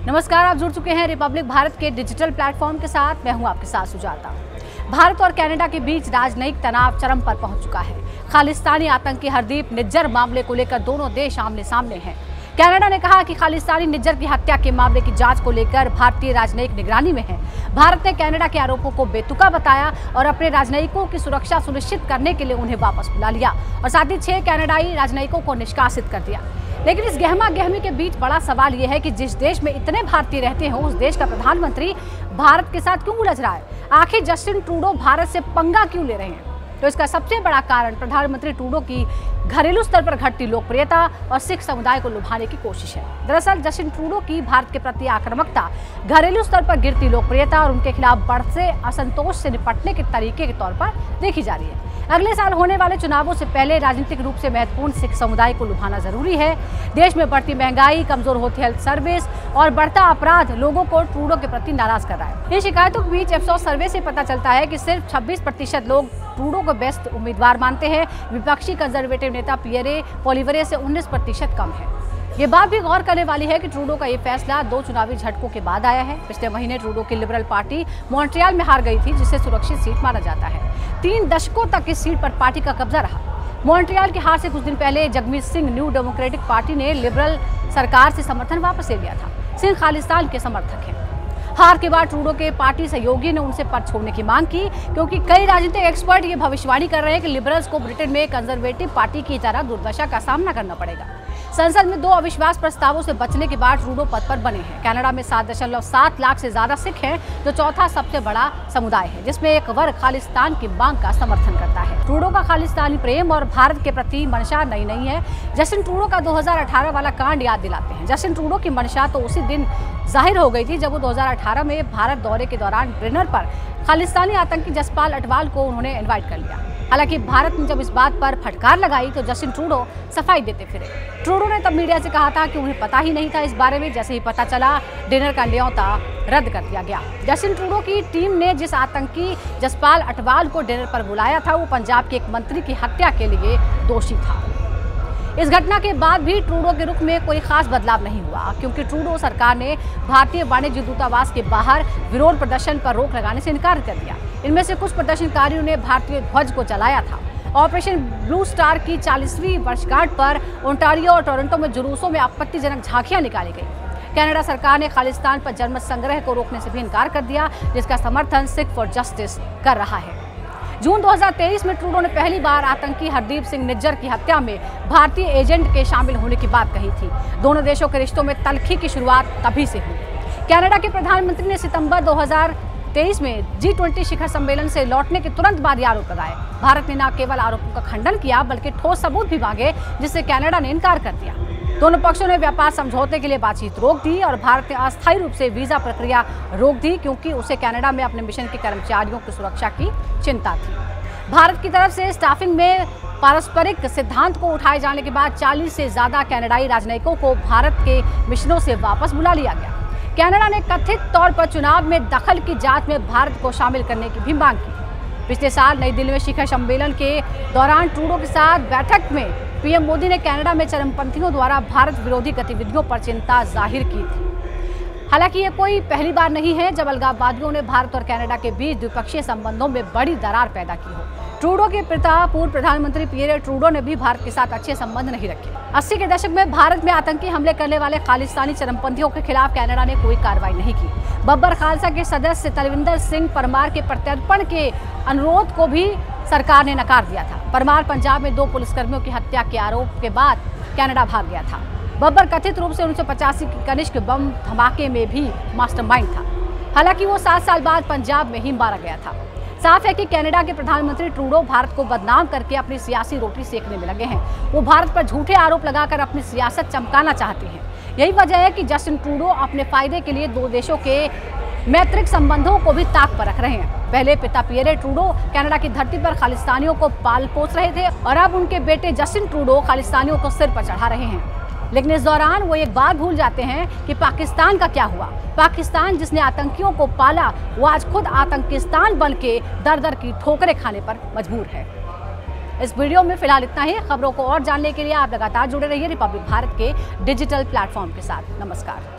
नमस्कार, आप जुड़ चुके हैं रिपब्लिक भारत के डिजिटल प्लेटफॉर्म के साथ। मैं हूं आपके साथ सुजाता। भारत और कनाडा के बीच राजनयिक तनाव चरम पर पहुंच चुका है। खालिस्तानी आतंकी हरदीप निज्जर मामले को लेकर दोनों देश आमने सामने हैं। कनाडा ने कहा कि खालिस्तानी निज्जर की हत्या के मामले की जांच को लेकर भारतीय राजनयिक निगरानी में है। भारत ने कनाडा के आरोपों को बेतुका बताया और अपने राजनयिकों की सुरक्षा सुनिश्चित करने के लिए उन्हें वापस बुला लिया और साथ ही 6 कनाडाई राजनयिकों को निष्कासित कर दिया। लेकिन इस गहमा गहमी के बीच बड़ा सवाल यह है कि जिस देश में इतने भारतीय रहते हो, उस देश का प्रधानमंत्री भारत के साथ क्यों उलझ रहा है। आखिर जस्टिन ट्रूडो भारत से पंगा क्यों ले रहे हैं? तो इसका सबसे बड़ा कारण प्रधानमंत्री ट्रूडो की घरेलू स्तर पर घटती लोकप्रियता और सिख समुदाय को लुभाने की कोशिश है। दरअसल जस्टिन ट्रूडो की भारत के प्रति आक्रामकता, घरेलू स्तर पर गिरती लोकप्रियता और उनके खिलाफ बढ़ते असंतोष से निपटने के तरीके के तौर पर देखी जा रही है। अगले साल होने वाले चुनावों से पहले राजनीतिक रूप से महत्वपूर्ण सिख समुदाय को लुभाना जरूरी है। देश में बढ़ती महंगाई, कमजोर होती हेल्थ सर्विस और बढ़ता अपराध लोगों को ट्रूडो के प्रति नाराज कर रहा है। इन शिकायतों के बीच एप्सोस सर्वे से पता चलता है कि सिर्फ 26% लोग ट्रूडो को बेस्ट उम्मीदवार मानते हैं। विपक्षी कंजर्वेटिव नेता पियरे पोलिवरे से 19% कम है। ये बात भी गौर करने वाली है कि ट्रूडो का ये फैसला 2 चुनावी झटकों के बाद आया है। पिछले महीने ट्रूडो की लिबरल पार्टी मॉन्ट्रियल में हार गई थी, जिसे सुरक्षित सीट माना जाता है। 3 दशकों तक इस सीट पर पार्टी का कब्जा रहा। मॉन्ट्रियल की हार से कुछ दिन पहले Jagmeet Singh new democratic party ने लिबरल सरकार से समर्थन वापस ले लिया था। सिंह खालिस्तान के समर्थक हैं। हार के बाद ट्रूडो के पार्टी सहयोगी ने उनसे पद छोड़ने की मांग की, क्योंकि कई राजनीतिक एक्सपर्ट ये भविष्यवाणी कर रहे हैं कि लिबरल्स को ब्रिटेन में कंजर्वेटिव पार्टी की तरह दुर्दशा का सामना करना पड़ेगा। संसद में 2 अविश्वास प्रस्तावों से बचने के बाद ट्रूडो पद पर बने हैं। कनाडा में 7.7 लाख से ज्यादा सिख हैं, जो चौथा सबसे बड़ा समुदाय है, जिसमें एक वर्ग खालिस्तान की मांग का समर्थन करता है। ट्रूडो का खालिस्तानी प्रेम और भारत के प्रति मंशा नई नहीं है। जस्टिन ट्रूडो का 2018 वाला कांड याद दिलाते हैं। जस्टिन ट्रूडो की मंशा तो उसी दिन जाहिर हो गई थी जब वो 2018 में भारत दौरे के दौरान डिनर पर खालिस्तानी आतंकी जसपाल अटवाल को उन्होंने इनवाइट कर लिया। हालांकि भारत ने जब इस बात पर फटकार लगाई तो जस्टिन ट्रूडो सफाई देते फिरे। ट्रूडो ने तब मीडिया से कहा था कि उन्हें पता ही नहीं था इस बारे में। जैसे ही पता चला, डिनर का न्योता रद्द कर दिया गया। जस्टिन ट्रूडो की टीम ने जिस आतंकी जसपाल अटवाल को डिनर पर बुलाया था, वो पंजाब के एक मंत्री की हत्या के लिए दोषी था। इस घटना के बाद भी ट्रूडो के रुख में कोई खास बदलाव नहीं हुआ, क्योंकि ट्रूडो सरकार ने भारतीय वाणिज्य दूतावास के बाहर विरोध प्रदर्शन पर रोक लगाने से इनकार कर दिया। इनमें से कुछ प्रदर्शनकारियों ने भारतीय ध्वज को जलाया था। ऑपरेशन ब्लू स्टार की 40वीं वर्षगांठ पर ओंटारियो और टोरंटो में जुलूसों में आपत्तिजनक झांकियां निकाली गई। कनाडा सरकार ने खालिस्तान पर जनमत संग्रह को रोकने से भी इनकार कर दिया, जिसका समर्थन सिख फॉर जस्टिस कर रहा है। जून 2023 में ट्रूडो ने पहली बार आतंकी हरदीप सिंह निज्जर की हत्या में भारतीय एजेंट के शामिल होने की बात कही थी। दोनों देशों के रिश्तों में तल्खी की शुरुआत तभी से हुई। कनाडा के प्रधानमंत्री ने सितंबर 2023 में G20 शिखर सम्मेलन से लौटने के तुरंत बाद ये आरोप लगाए। भारत ने न केवल आरोपों का खंडन किया, बल्कि ठोस सबूत भी मांगे, जिससे कनाडा ने इनकार कर दिया। दोनों पक्षों ने व्यापार समझौते के लिए बातचीत रोक दी और भारत ने अस्थायी रूप से वीजा प्रक्रिया रोक दी, क्योंकि उसे कनाडा में अपने मिशन के कर्मचारियों की सुरक्षा की चिंता थी। भारत की तरफ से स्टाफिंग में पारस्परिक सिद्धांत को उठाए जाने के बाद 40 से ज्यादा कनाडाई राजनयिकों को भारत के मिशनों से वापस बुला लिया गया। कनाडा ने कथित तौर पर चुनाव में दखल की जांच में भारत को शामिल करने की भी मांग की। पिछले साल नई दिल्ली में शिखर सम्मेलन के दौरान ट्रूडो के साथ बैठक में पीएम मोदी ने कनाडा में चरमपंथियों द्वारा भारत विरोधी गतिविधियों पर चिंता जाहिर की थी। हालांकि ये कोई पहली बार नहीं है जब अलगाववादियों ने भारत और कनाडा के बीच द्विपक्षीय संबंधों में बड़ी दरार पैदा की हो। ट्रूडो के पिता पूर्व प्रधानमंत्री पियरे ट्रूडो ने भी भारत के साथ अच्छे संबंध नहीं रखे। 80 के दशक में भारत में आतंकी हमले करने वाले खालिस्तानी चरमपंथियों के खिलाफ कनाडा ने कोई कार्रवाई नहीं की। बब्बर खालसा के सदस्य तलविंदर सिंह परमार के प्रत्यर्पण के अनुरोध को भी सरकार ने नकार दिया था। परमार पंजाब में 2 पुलिसकर्मियों की हत्या के आरोप के बाद कनाडा भाग गया था। बब्बर कथित रूप से 1985 के कनिष्क बम धमाके में भी मास्टरमाइंड था। हालांकि वो 7 साल बाद पंजाब में ही मारा गया था। साफ है कि कनाडा के प्रधानमंत्री ट्रूडो भारत को बदनाम करके अपनी सियासी रोटी सेकने में लगे हैं। वो भारत पर झूठे आरोप लगाकर अपनी सियासत चमकाना चाहते हैं। यही वजह है कि जस्टिन ट्रूडो अपने फायदे के लिए 2 देशों के मैत्रिक संबंधों को भी ताक पर रख रहे हैं। पहले पिता पियरे ट्रूडो कनाडा की धरती पर खालिस्तानियों को पाल पोस रहे थे और अब उनके बेटे जस्टिन ट्रूडो खालिस्तानियों को सिर पर चढ़ा रहे हैं। लेकिन इस दौरान वो एक बात भूल जाते हैं कि पाकिस्तान का क्या हुआ। पाकिस्तान जिसने आतंकियों को पाला, वो आज खुद आतंकिस्तान बन के दर दर की ठोकरें खाने पर मजबूर है। इस वीडियो में फिलहाल इतना ही। खबरों को और जानने के लिए आप लगातार जुड़े रहिए रिपब्लिक भारत के डिजिटल प्लेटफॉर्म के साथ। नमस्कार।